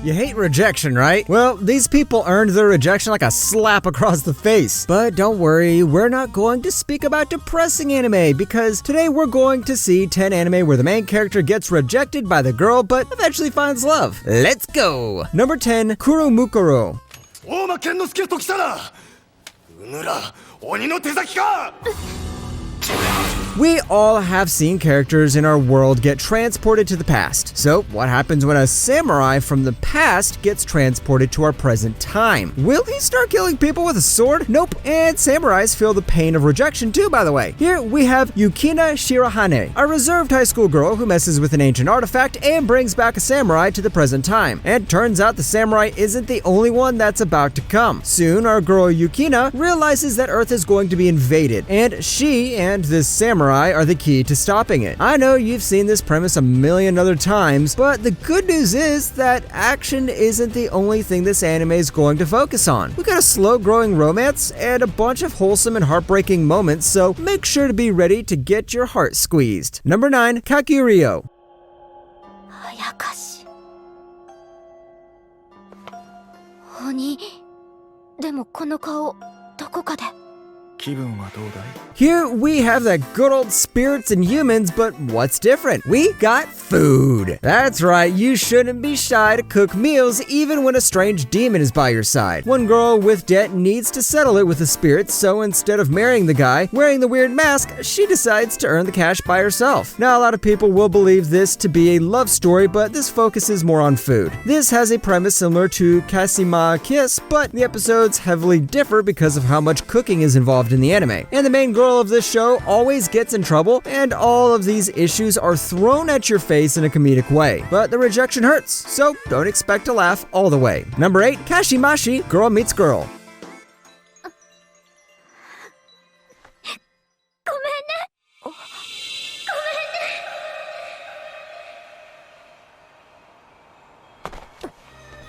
You hate rejection, right? Well, these people earned their rejection like a slap across the face. But don't worry, we're not going to speak about depressing anime because today we're going to see 10 anime where the main character gets rejected by the girl but eventually finds love. Let's go! Number 10, Kuromukuro. We all have seen characters in our world get transported to the past. So, what happens when a samurai from the past gets transported to our present time? Will he start killing people with a sword? Nope. And samurais feel the pain of rejection too, by the way. Here we have Yukina Shirahane, a reserved high school girl who messes with an ancient artifact and brings back a samurai to the present time. And turns out the samurai isn't the only one that's about to come. Soon, our girl Yukina realizes that Earth is going to be invaded, and she and this samurai are the key to stopping it. I know you've seen this premise a million other times, but the good news is that action isn't the only thing this anime is going to focus on. We got a slow-growing romance and a bunch of wholesome and heartbreaking moments, so make sure to be ready to get your heart squeezed. Number 9, Kakiryo. でもこの顔どこかで Here we have the good old spirits and humans, but what's different? We got food. That's right, you shouldn't be shy to cook meals even when a strange demon is by your side. One girl with debt needs to settle it with a spirit, so instead of marrying the guy wearing the weird mask, she decides to earn the cash by herself. Now, a lot of people will believe this to be a love story, but this focuses more on food. This has a premise similar to Kasima Kiss, but the episodes heavily differ because of how much cooking is involved in the anime. And the main girl of this show always gets in trouble, and all of these issues are thrown at your face in a comedic way. But the rejection hurts, so don't expect to laugh all the way. Number 8, Kashimashi, Girl Meets Girl.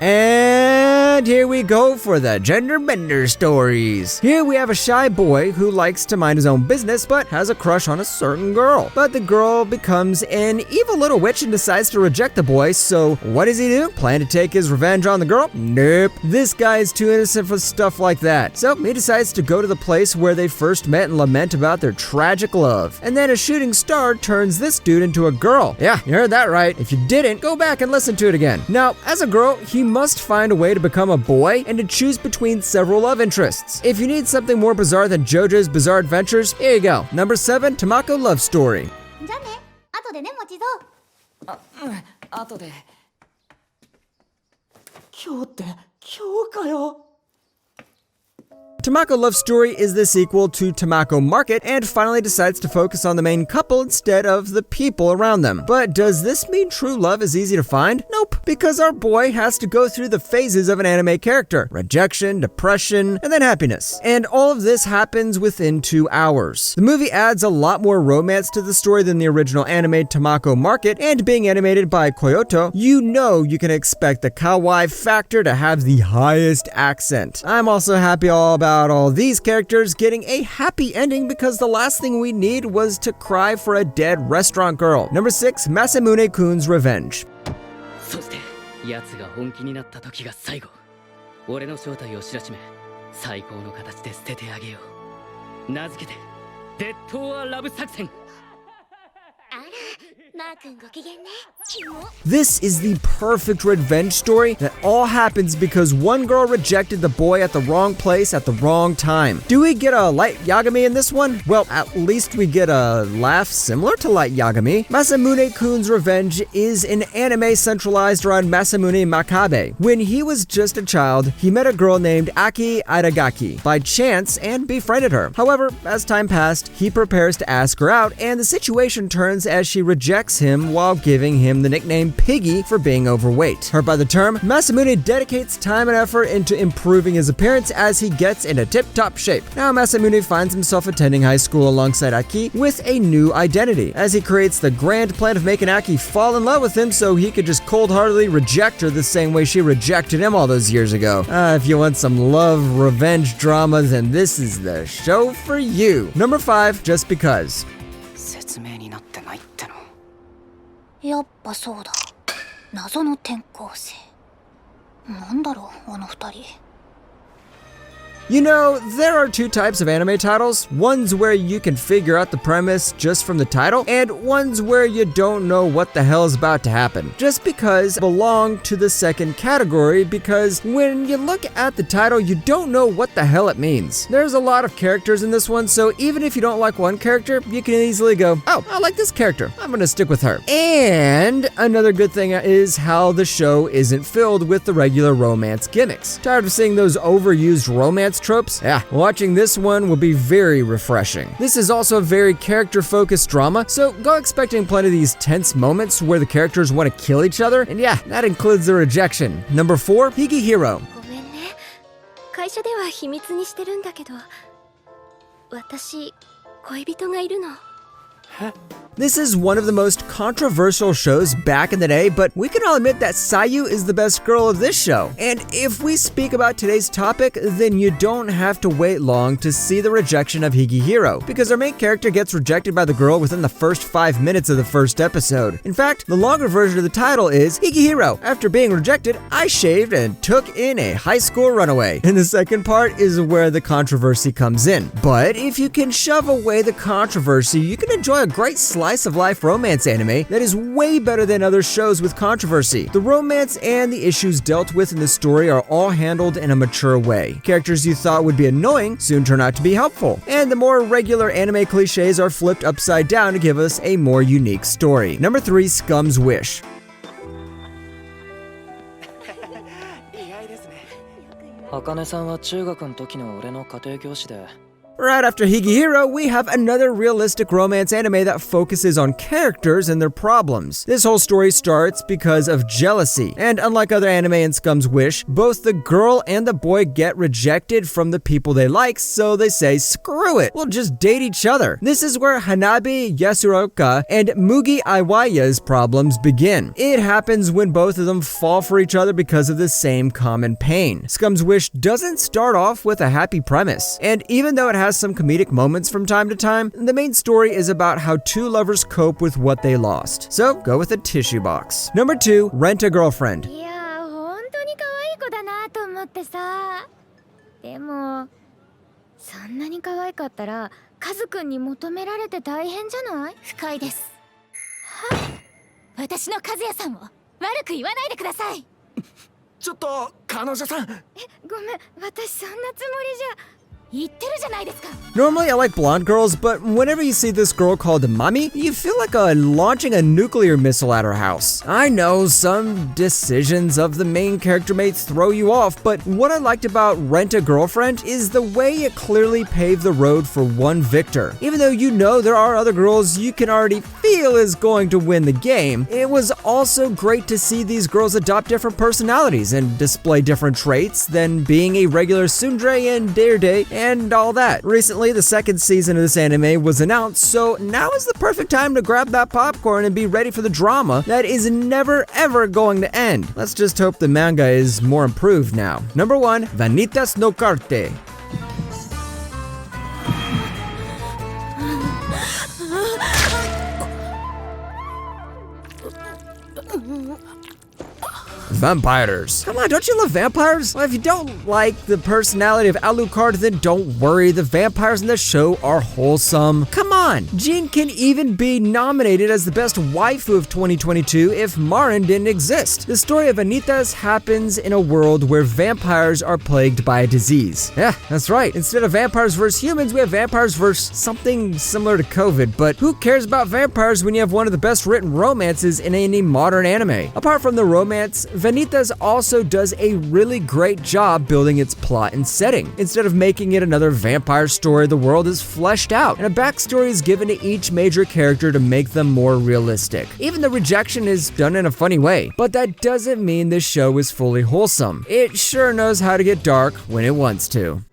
And here we go for the gender bender stories. Here we have a shy boy who likes to mind his own business but has a crush on a certain girl. But the girl becomes an evil little witch and decides to reject the boy, so what does he do? Plan to take his revenge on the girl? Nope. This guy is too innocent for stuff like that. So he decides to go to the place where they first met and lament about their tragic love. And then a shooting star turns this dude into a girl. Yeah, you heard that right. If you didn't, go back and listen to it again. Now, as a girl, he must find a way to become a boy and to choose between several love interests. If you need something more bizarre than JoJo's Bizarre Adventures, here you go. Number 7, Tamako Love Story. じゃあね、後でね、もちぞ。後で。今日って今日かよ。 Tamako Love Story is the sequel to Tamako Market and finally decides to focus on the main couple instead of the people around them. But does this mean true love is easy to find? Nope, because our boy has to go through the phases of an anime character: rejection, depression, and then happiness. And all of this happens within 2 hours. The movie adds a lot more romance to the story than the original anime Tamako Market, and being animated by Kyoto, you know you can expect the kawaii factor to have the highest accent. I'm also happy all about all these characters getting a happy ending because the last thing we need was to cry for a dead restaurant girl. Number 6, Masamune-kun's Revenge. そして奴が本気になった時が最後。俺の正体を知らしめ、最高の形で捨ててあげよう。名付けてデッド・ア・ラブ作戦。あら、マー君ご機嫌ね。 This is the perfect revenge story that all happens because one girl rejected the boy at the wrong place at the wrong time. Do we get a light Yagami in this one? Well, at least we get a laugh similar to light Yagami. Masamune-kun's Revenge is an anime centralized around Masamune Makabe. When he was just a child, he met a girl named Aki Aragaki by chance and befriended her. However, as time passed, he prepares to ask her out, and the situation turns as she rejects him while giving him the nickname Piggy for being overweight. Hurt by the term, Masamune dedicates time and effort into improving his appearance as he gets into tip-top shape. Now Masamune finds himself attending high school alongside Aki with a new identity, as he creates the grand plan of making Aki fall in love with him so he could just cold-heartedly reject her the same way she rejected him all those years ago. If you want some love revenge drama, then this is the show for you. Number 5, Just Because. 説明になってないっての。やっぱそうだ。謎の転校生。なんだろう、あの二人。 You know, there are two types of anime titles. Ones where you can figure out the premise just from the title, and ones where you don't know what the hell is about to happen. Just because belong to the second category, because when you look at the title, you don't know what the hell it means. There's a lot of characters in this one, so even if you don't like one character, you can easily go, oh, I like this character, I'm gonna stick with her. And another good thing is how the show isn't filled with the regular romance gimmicks. Tired of seeing those overused romance tropes? Yeah, watching this one will be very refreshing. This is also a very character-focused drama, so go expecting plenty of these tense moments where the characters want to kill each other, and yeah, that includes the rejection. Number 4, Higihiro. ごめんね。会社では秘密にしてるんだけど、私、恋人がいるの。 This is one of the most controversial shows back in the day, but we can all admit that Sayu is the best girl of this show. And if we speak about today's topic, then you don't have to wait long to see the rejection of Higihiro, because our main character gets rejected by the girl within the first 5 minutes of the first episode. In fact, the longer version of the title is Higihiro. After being rejected, I shaved and took in a high school runaway. And the second part is where the controversy comes in. But if you can shove away the controversy, you can enjoy a great slice of life romance anime that is way better than other shows with controversy. The romance and the issues dealt with in the story are all handled in a mature way. Characters you thought would be annoying soon turn out to be helpful. And the more regular anime cliches are flipped upside down to give us a more unique story. Number 3, Scum's Wish. 茜さんは中学の時の俺の家庭教師で Right after Higihiro, we have another realistic romance anime that focuses on characters and their problems. This whole story starts because of jealousy, and unlike other anime in Scum's Wish, both the girl and the boy get rejected from the people they like, so they say, screw it, we'll just date each other. This is where Hanabi Yasuroka and Mugi Iwaya's problems begin. It happens when both of them fall for each other because of the same common pain. Scum's Wish doesn't start off with a happy premise, and even though it has some comedic moments from time to time, the main story is about how two lovers cope with what they lost. So go with a tissue box. Number 2, Rent a Girlfriend. いやー、本当に可愛い子だなと思ってさ。でも、そんなに可愛かったら、カズくんに求められて大変じゃない？深いです。は？私のカズヤさんを悪く言わないでください。ちょっと彼女さん。ごめん、私そんなつもりじゃ。 Normally I like blonde girls, but whenever you see this girl called Mami, you feel like launching a nuclear missile at her house. I know some decisions of the main character may throw you off, but what I liked about Rent a Girlfriend is the way it clearly paved the road for one victor. Even though you know there are other girls you can already feel is going to win the game, it was also great to see these girls adopt different personalities and display different traits than being a regular tsundere and dare and all that. Recently, the second season of this anime was announced, so now is the perfect time to grab that popcorn and be ready for the drama that is never ever going to end. Let's just hope the manga is more improved now. Number 1, Vanitas no Carte. Vampires. Come on, don't you love vampires? Well, if you don't like the personality of Alucard, then don't worry, the vampires in the show are wholesome. Come on, Jin can even be nominated as the best waifu of 2022 if Marin didn't exist. The story of Vanitas happens in a world where vampires are plagued by a disease. Yeah, that's right. Instead of vampires versus humans, we have vampires versus something similar to COVID, but who cares about vampires when you have one of the best written romances in any modern anime? Apart from the romance, Vanitas also does a really great job building its plot and setting. Instead of making it another vampire story, the world is fleshed out, and a backstory is given to each major character to make them more realistic. Even the rejection is done in a funny way, but that doesn't mean this show is fully wholesome. It sure knows how to get dark when it wants to.